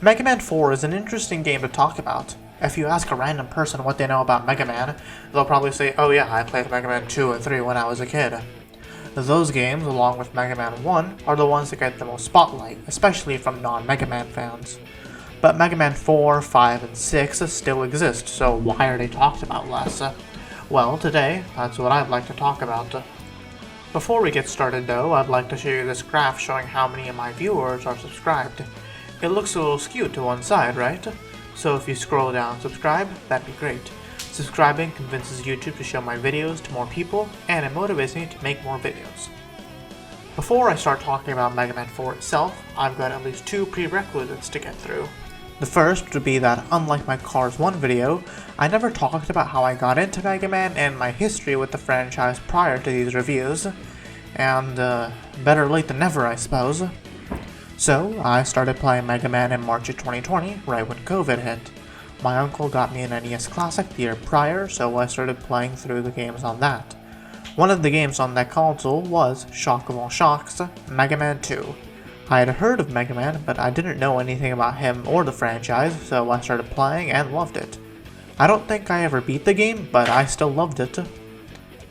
Mega Man 4 is an interesting game to talk about. If you ask a random person what they know about Mega Man, they'll probably say, oh yeah, I played Mega Man 2 and 3 when I was a kid. Those games, along with Mega Man 1, are the ones that get the most spotlight, especially from non-Mega Man fans. But Mega Man 4, 5, and 6 still exist, so why are they talked about less? Well, today, that's what I'd like to talk about. Before we get started though, I'd like to show you this graph showing how many of my viewers are subscribed. It looks a little skewed to one side, right? So if you scroll down and subscribe, that'd be great. Subscribing convinces YouTube to show my videos to more people, and it motivates me to make more videos. Before I start talking about Mega Man 4 itself, I've got at least two prerequisites to get through. The first would be that, unlike my Cars 1 video, I never talked about how I got into Mega Man and my history with the franchise prior to these reviews, and better late than never, I suppose. So, I started playing Mega Man in March of 2020, right when COVID hit. My uncle got me an NES Classic the year prior, so I started playing through the games on that. One of the games on that console was, shock of all shocks, Mega Man 2. I had heard of Mega Man, but I didn't know anything about him or the franchise, so I started playing and loved it. I don't think I ever beat the game, but I still loved it.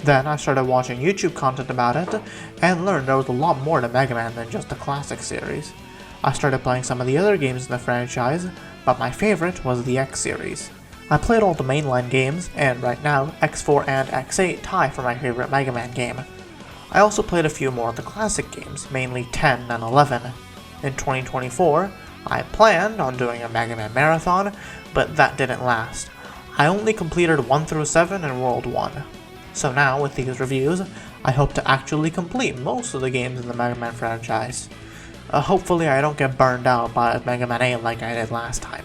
Then I started watching YouTube content about it, and learned there was a lot more to Mega Man than just the classic series. I started playing some of the other games in the franchise, but my favorite was the X series. I played all the mainline games, and right now, X4 and X8 tie for my favorite Mega Man game. I also played a few more of the classic games, mainly 10 and 11. In 2024, I planned on doing a Mega Man marathon, but that didn't last. I only completed 1 through 7 in World 1. So now, with these reviews, I hope to actually complete most of the games in the Mega Man franchise. Hopefully I don't get burned out by Mega Man 8 like I did last time.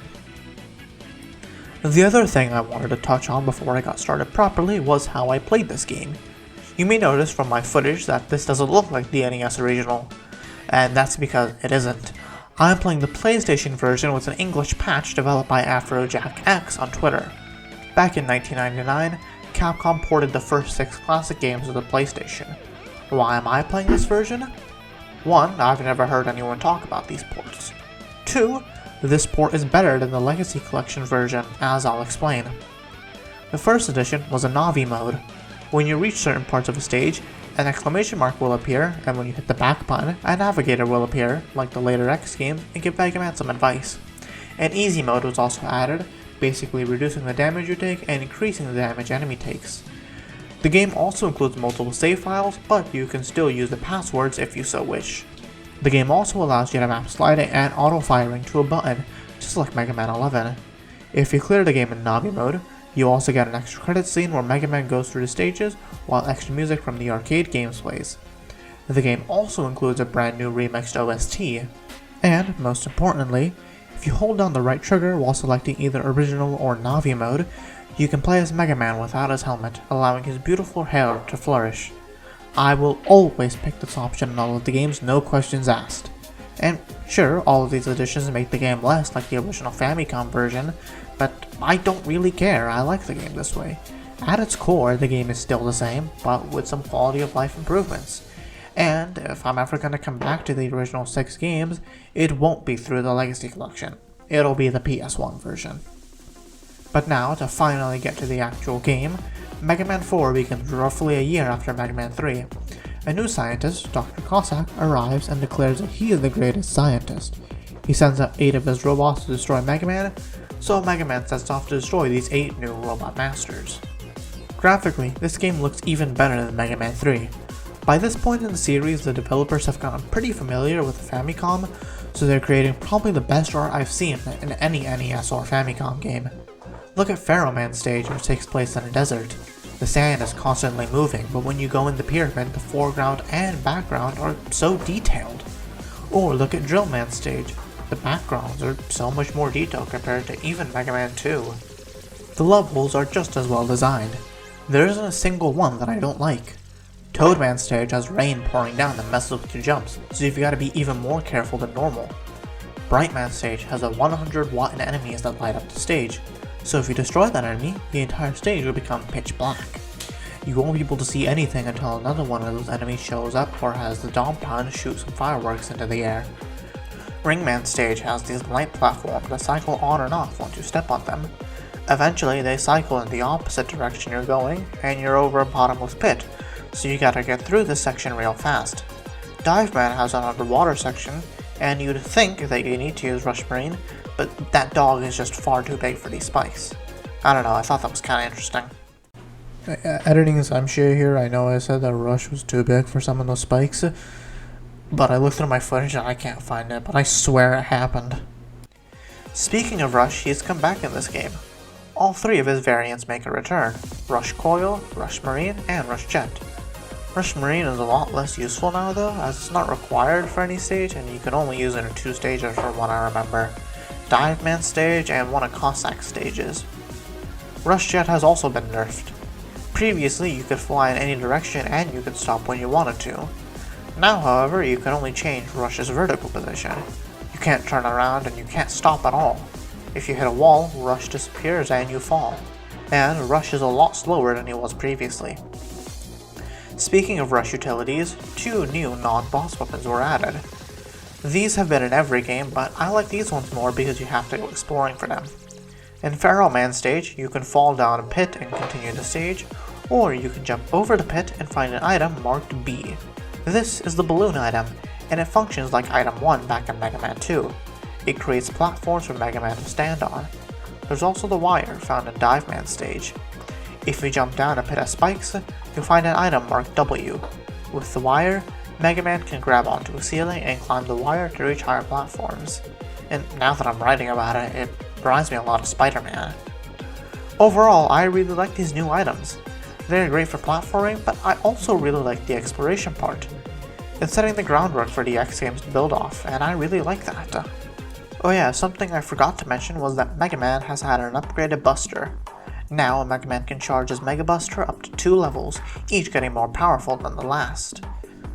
The other thing I wanted to touch on before I got started properly was how I played this game. You may notice from my footage that this doesn't look like the NES original, and that's because it isn't. I'm playing the PlayStation version with an English patch developed by AfroJackX on Twitter. Back in 1999, Capcom ported the first 6 classic games to the PlayStation. Why am I playing this version? 1. I've never heard anyone talk about these ports. 2. This port is better than the Legacy Collection version, as I'll explain. The first edition was a Navi mode. When you reach certain parts of a stage, an exclamation mark will appear, and when you hit the back button, a navigator will appear, like the later X games, and give Mega Man some advice. An easy mode was also added, basically reducing the damage you take and increasing the damage enemy takes. The game also includes multiple save files, but you can still use the passwords if you so wish. The game also allows you to map sliding and auto-firing to a button, just like Mega Man 11. If you clear the game in Navi mode, you also get an extra credit scene where Mega Man goes through the stages, while extra music from the arcade games plays. The game also includes a brand new remixed OST. And, most importantly, if you hold down the right trigger while selecting either original or Navi mode, you can play as Mega Man without his helmet, allowing his beautiful hair to flourish. I will always pick this option in all of the games, no questions asked. And sure, all of these additions make the game less like the original Famicom version, but I don't really care, I like the game this way. At its core, the game is still the same, but with some quality of life improvements. And if I'm ever going to come back to the original 6 games, it won't be through the Legacy Collection. It'll be the PS1 version. But now, to finally get to the actual game, Mega Man 4 begins roughly a year after Mega Man 3. A new scientist, Dr. Cossack, arrives and declares that he is the greatest scientist. He sends out 8 of his robots to destroy Mega Man, so Mega Man sets off to destroy these 8 new robot masters. Graphically, this game looks even better than Mega Man 3. By this point in the series, the developers have gotten pretty familiar with the Famicom, so they're creating probably the best art I've seen in any NES or Famicom game. Look at Pharaoh Man stage, which takes place in a desert. The sand is constantly moving, but when you go in the pyramid, the foreground and background are so detailed. Or look at Drill Man stage. The backgrounds are so much more detailed compared to even Mega Man 2. The levels are just as well designed. There isn't a single one that I don't like. Toadman stage has rain pouring down that messes with your jumps, so you've got to be even more careful than normal. Brightman stage has a 100 watt enemies that light up the stage, so if you destroy that enemy, the entire stage will become pitch black. You won't be able to see anything until another one of those enemies shows up or has the Dom Pun shoot some fireworks into the air. Ringman Stage has these light platforms that cycle on and off once you step on them. Eventually, they cycle in the opposite direction you're going, and you're over a bottomless pit, so you gotta get through this section real fast. Diveman has an underwater section, and you'd think that you need to use Rush Marine, but that dog is just far too big for these spikes. I don't know, I thought that was kinda interesting. Editing is I'm sure here, I know I said that Rush was too big for some of those spikes, but I looked through my footage and I can't find it, but I swear it happened. Speaking of Rush, he's come back in this game. All three of his variants make a return: Rush Coil, Rush Marine, and Rush Jet. Rush Marine is a lot less useful now though, as it's not required for any stage and you can only use it in 2 stages from what I remember: Diveman stage and one of Cossack stages. Rush Jet has also been nerfed. Previously you could fly in any direction and you could stop when you wanted to. Now however, you can only change Rush's vertical position. You can't turn around and you can't stop at all. If you hit a wall, Rush disappears and you fall. And Rush is a lot slower than he was previously. Speaking of Rush utilities, 2 new non-boss weapons were added. These have been in every game, but I like these ones more because you have to go exploring for them. In Pharaoh Man stage, you can fall down a pit and continue the stage, or you can jump over the pit and find an item marked B. This is the balloon item, and it functions like item 1 back in Mega Man 2. It creates platforms for Mega Man to stand on. There's also the wire found in Diveman stage. If you jump down a pit of spikes, you'll find an item marked W. With the wire, Mega Man can grab onto a ceiling and climb the wire to reach higher platforms. And now that I'm writing about it, it reminds me a lot of Spider-Man. Overall, I really like these new items. They're great for platforming, but I also really like the exploration part. It's setting the groundwork for the X games to build off, and I really like that. Oh yeah, something I forgot to mention was that Mega Man has had an upgraded Buster. Now, Mega Man can charge his Mega Buster up to 2 levels, each getting more powerful than the last.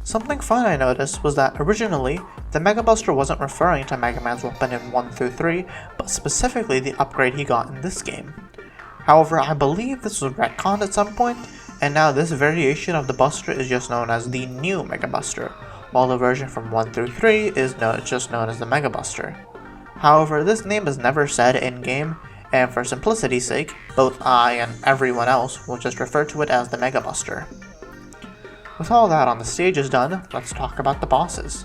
Something fun I noticed was that originally, the Mega Buster wasn't referring to Mega Man's weapon in 1 through 3, but specifically the upgrade he got in this game. However, I believe this was retconned at some point, and now this variation of the Buster is just known as the new Mega Buster, while the version from 1 through 3 is just known as the Mega Buster. However, this name is never said in-game, and for simplicity's sake, both I and everyone else will just refer to it as the Mega Buster. With all that on the stages done, let's talk about the bosses.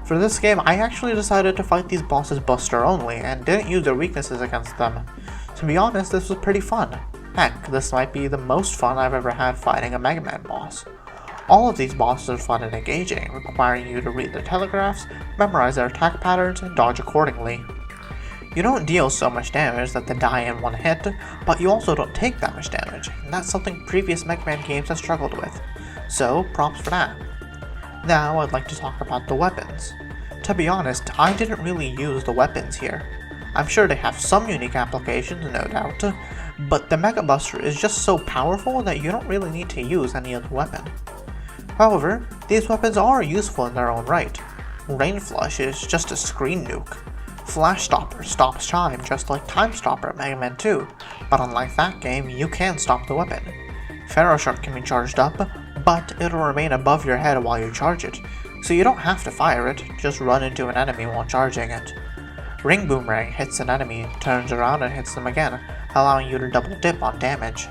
For this game, I actually decided to fight these bosses Buster only, and didn't use their weaknesses against them. To be honest, this was pretty fun. Heck, this might be the most fun I've ever had fighting a Mega Man boss. All of these bosses are fun and engaging, requiring you to read their telegraphs, memorize their attack patterns, and dodge accordingly. You don't deal so much damage that they die in one hit, but you also don't take that much damage, and that's something previous Mega Man games have struggled with. So, props for that. Now I'd like to talk about the weapons. To be honest, I didn't really use the weapons here. I'm sure they have some unique applications, no doubt, but the Mega Buster is just so powerful that you don't really need to use any other weapon. However, these weapons are useful in their own right. Rain Flush is just a screen nuke. Flash Stopper stops time just like Time Stopper at Mega Man 2, but unlike that game, you can stop the weapon. Pharaoh Shark can be charged up, but it'll remain above your head while you charge it, so you don't have to fire it, just run into an enemy while charging it. Ring Boomerang hits an enemy, turns around and hits them again, allowing you to double dip on damage.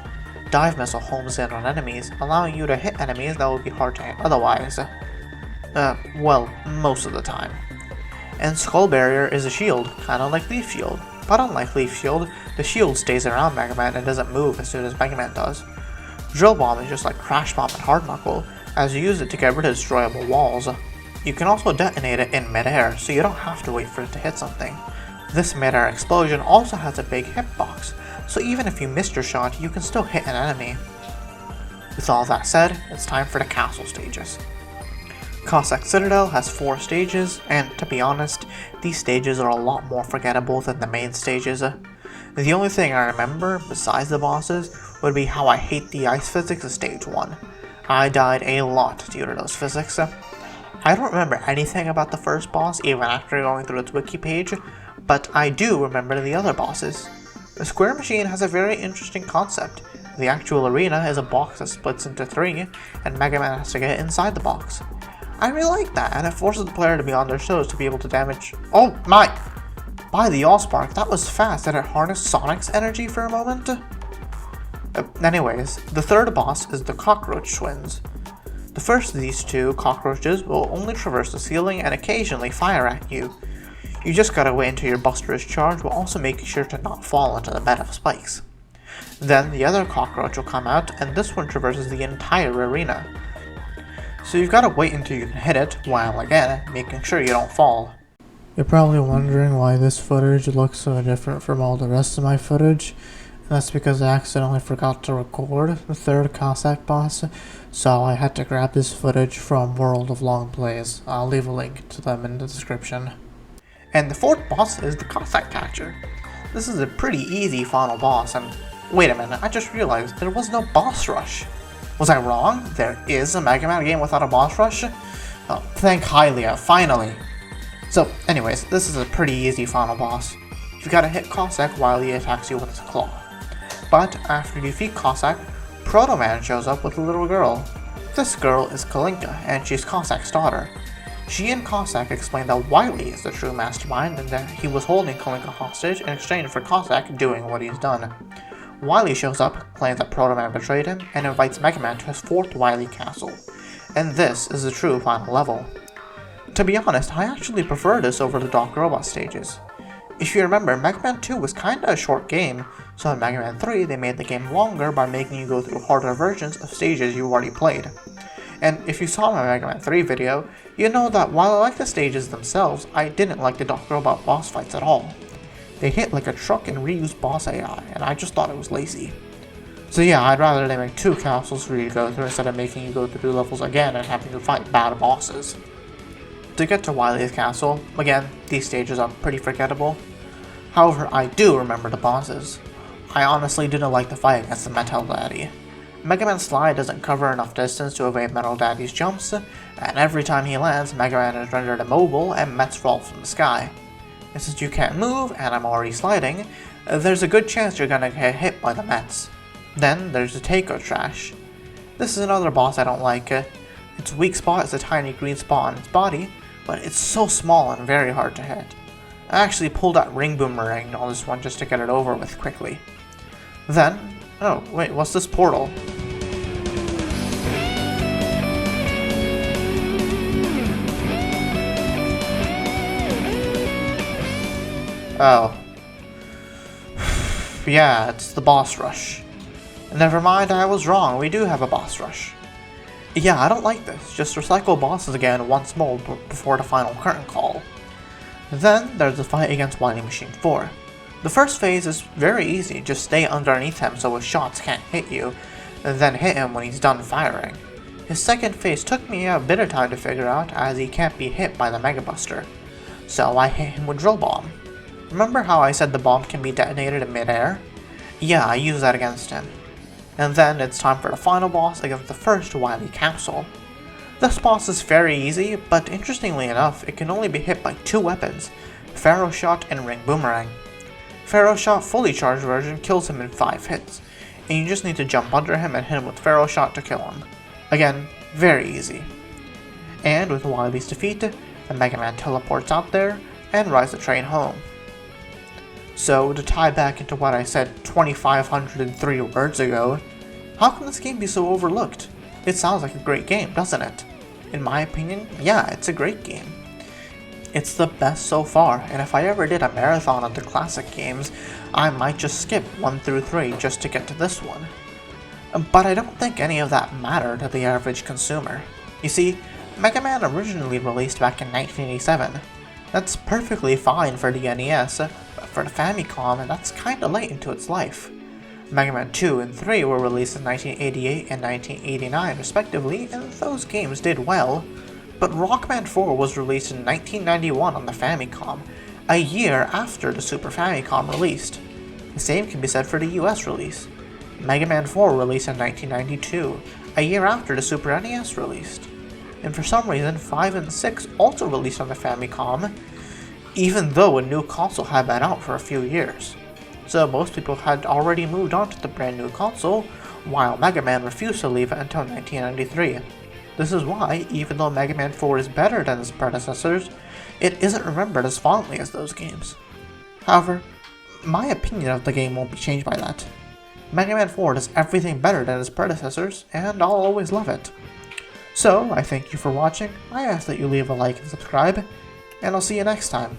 Dive Missile homes in on enemies, allowing you to hit enemies that would be hard to hit otherwise. Well, most of the time. And Skull Barrier is a shield, kinda like Leaf Shield, but unlike Leaf Shield, the shield stays around Mega Man and doesn't move as soon as Mega Man does. Drill Bomb is just like Crash Bomb and Hard Knuckle, as you use it to get rid of destroyable walls. You can also detonate it in midair, so you don't have to wait for it to hit something. This midair explosion also has a big hitbox, so even if you missed your shot, you can still hit an enemy. With all that said, it's time for the castle stages. Cossack Citadel has 4 stages, and to be honest, these stages are a lot more forgettable than the main stages. The only thing I remember, besides the bosses, would be how I hate the ice physics of stage 1. I died a lot due to those physics. I don't remember anything about the first boss even after going through its wiki page, but I do remember the other bosses. The Square Machine has a very interesting concept. The actual arena is a box that splits into 3, and Mega Man has to get inside the box. I really like that, and it forces the player to be on their toes to be able to damage. Oh my! By the Allspark, that was fast. Did it harness Sonic's energy for a moment? Anyways, the third boss is the Cockroach Twins. The first of these two cockroaches will only traverse the ceiling and occasionally fire at you. You just gotta wait until your buster is charged while also making sure to not fall into the bed of spikes. Then the other cockroach will come out, and this one traverses the entire arena. So you've gotta wait until you can hit it, while again, making sure you don't fall. You're probably wondering why this footage looks so different from all the rest of my footage. That's because I accidentally forgot to record the third Cossack boss, so I had to grab this footage from World of Long Plays. I'll leave a link to them in the description. And the fourth boss is the Cossack Catcher. This is a pretty easy final boss, and wait a minute, I just realized there was no boss rush. Was I wrong? There is a Mega Man game without a boss rush? Oh, thank Hylia, finally! So, anyways, this is a pretty easy final boss. You gotta hit Cossack while he attacks you with his claw. But after you defeat Cossack, Proto Man shows up with a little girl. This girl is Kalinka, and she's Cossack's daughter. She and Cossack explain that Wily is the true mastermind and that he was holding Kalinka hostage in exchange for Cossack doing what he's done. Wily shows up, claims that Proto Man betrayed him, and invites Mega Man to his fourth Wily castle. And this is the true final level. To be honest, I actually prefer this over the Doc Robot stages. If you remember, Mega Man 2 was kinda a short game, so in Mega Man 3 they made the game longer by making you go through harder versions of stages you already played. And if you saw my Mega Man 3 video, you know that while I like the stages themselves, I didn't like the Doc Robot boss fights at all. They hit like a truck and reused boss AI, and I just thought it was lazy. So yeah, I'd rather they make 2 castles for you to go through instead of making you go through levels again and having to fight bad bosses. To get to Wily's castle, again, these stages are pretty forgettable. However, I do remember the bosses. I honestly didn't like the fight against the Metal Daddy. Mega Man's slide doesn't cover enough distance to evade Metal Daddy's jumps, and every time he lands, Mega Man is rendered immobile and Mets fall from the sky. And since you can't move, and I'm already sliding, there's a good chance you're gonna get hit by the Mets. Then there's the Taiko Trash. This is another boss I don't like. Its weak spot is a tiny green spot on its body, but it's so small and very hard to hit. I actually pulled out Ring Boomerang on this one just to get it over with quickly. Then, oh wait, what's this portal? Oh. Yeah, it's the boss rush. Never mind, I was wrong, we do have a boss rush. Yeah, I don't like this, just recycle bosses again once more before the final curtain call. Then there's the fight against Wily Machine 4. The first phase is very easy, just stay underneath him so his shots can't hit you, and then hit him when he's done firing. His second phase took me a bit of time to figure out as he can't be hit by the Mega Buster, so I hit him with Drill Bomb. Remember how I said the bomb can be detonated in midair? Yeah, I used that against him. And then it's time for the final boss against the first Wily Capsule. This boss is very easy, but interestingly enough, it can only be hit by 2 weapons, Pharaoh Shot and Ring Boomerang. Pharaoh Shot fully charged version kills him in 5 hits, and you just need to jump under him and hit him with Pharaoh Shot to kill him. Again, very easy. And with Wily's defeat, the Mega Man teleports out there and rides the train home. So, to tie back into what I said 2,503 words ago, how can this game be so overlooked? It sounds like a great game, doesn't it? In my opinion, yeah, it's a great game. It's the best so far, and if I ever did a marathon of the classic games, I might just skip 1 through 3 just to get to this one. But I don't think any of that mattered to the average consumer. You see, Mega Man originally released back in 1987. That's perfectly fine for the NES, but for the Famicom, that's kinda late into its life. Mega Man 2 and 3 were released in 1988 and 1989 respectively, and those games did well. But Rockman 4 was released in 1991 on the Famicom, a year after the Super Famicom released. The same can be said for the US release. Mega Man 4 released in 1992, a year after the Super NES released. And for some reason, 5 and 6 also released on the Famicom, even though a new console had been out for a few years. So most people had already moved on to the brand new console, while Mega Man refused to leave it until 1993. This is why, even though Mega Man 4 is better than its predecessors, it isn't remembered as fondly as those games. However, my opinion of the game won't be changed by that. Mega Man 4 does everything better than its predecessors, and I'll always love it. So, I thank you for watching, I ask that you leave a like and subscribe, and I'll see you next time.